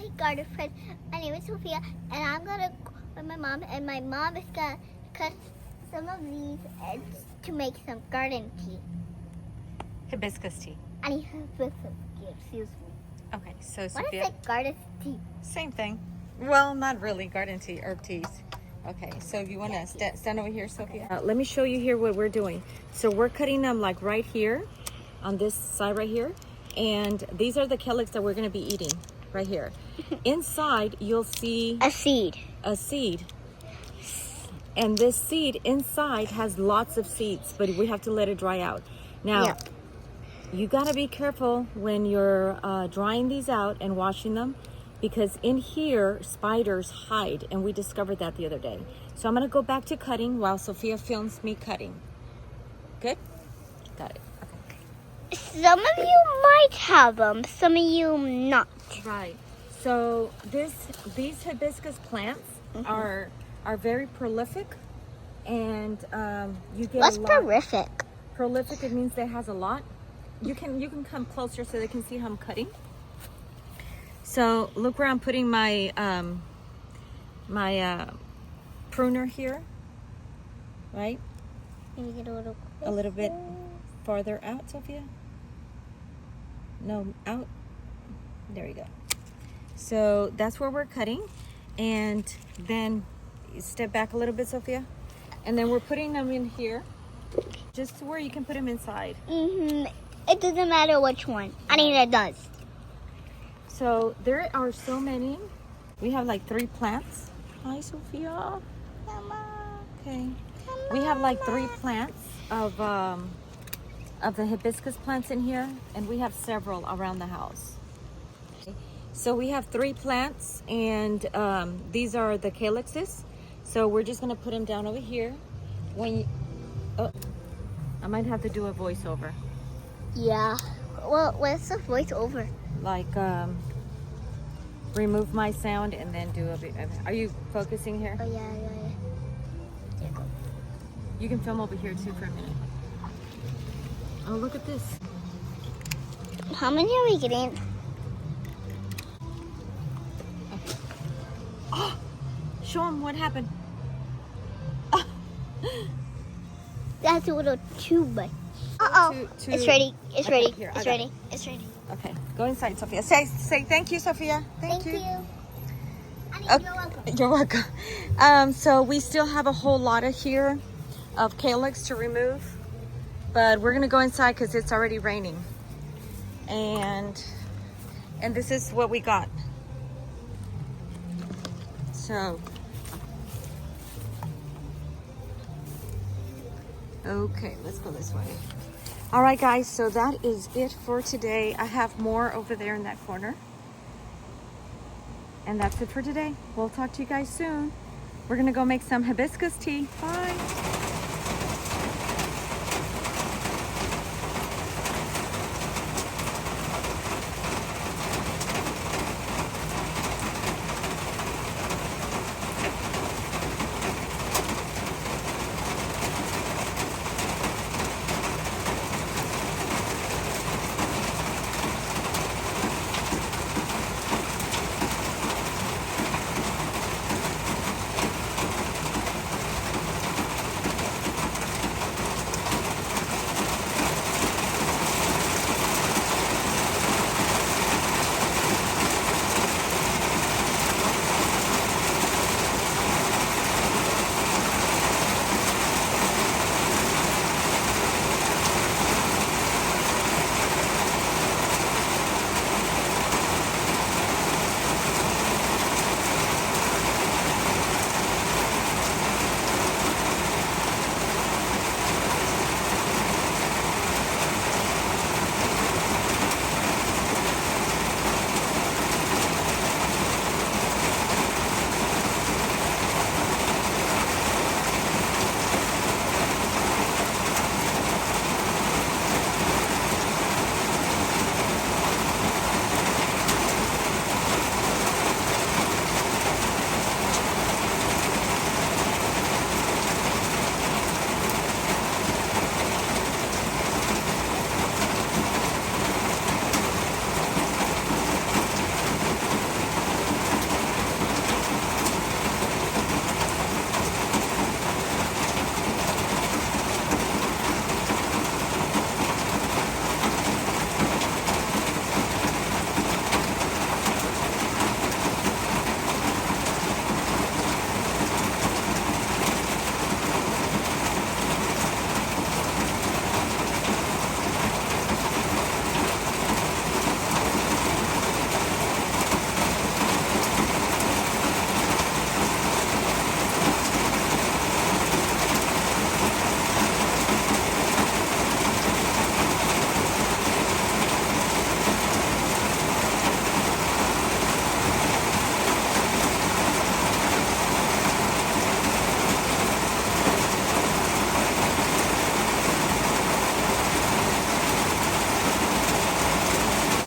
my garden friend. My name is Sophia, and I'm gonna go with my mom, and my mom is gonna cut some of these ends to make some garden tea. Hibiscus tea. I need hibiscus tea, excuse me. Okay, so What Sophia. is a garden tea? Same thing. Well, not really. Garden tea, herb teas. Okay, so if you want to stand over here, Sophia. Let me show you here what we're doing. So we're cutting them like right here, on this side right here. And these are the calyx that we're going to be eating right here. Inside, you'll see A seed. a seed. And this seed inside has lots of seeds, but we have to let it dry out. Now, you got to be careful when you're drying these out and washing them, because in here, spiders hide, and we discovered that the other day. So I'm going to go back to cutting while Sophia films me cutting. Good? Got it. Okay. Some of you might have them, some of you not. Right. So these hibiscus plants are very prolific, and you get What's a lot. prolific? Prolific, it means that it has a lot. You can come closer so they can see how I'm cutting. So look where I'm putting my my pruner here, right? Let me get A little bit farther out, Sophia. No, out. There you go. So that's where we're cutting, and then step back a little bit, Sophia, and then we're putting them in here, just where you can put them inside. It doesn't matter which one. I mean, it does. So there are so many. We have like 3 plants. Hi, Sophia. Mama. Okay. We have like 3 plants of the hibiscus plants in here, and we have several around the house. Okay. So we have 3 plants, and these are the calyxes. So we're just gonna put them down over here. When you, oh, I might have to do a voiceover. Yeah. Well, what's the voiceover? Like remove my sound and then do a bit. Are you focusing here? Oh, yeah. There you go. You can film over here too for a minute. Oh, look at this. How many are we getting? Okay. Oh, show them what happened. That's a little too much. Uh-oh. It's ready. It's Okay, ready. here, It's I got ready. it. It's ready. Okay, go inside, Sophia. Say thank you, Sophia. Thank you. Annie, you're welcome. You're welcome. So we still have a whole lot of here of calyx to remove, but we're gonna go inside because it's already raining. And this is what we got. So, okay, let's go this way. All right, guys, so that is it for today. I have more over there in that corner. And that's it for today. We'll talk to you guys soon. We're gonna go make some hibiscus tea. Bye.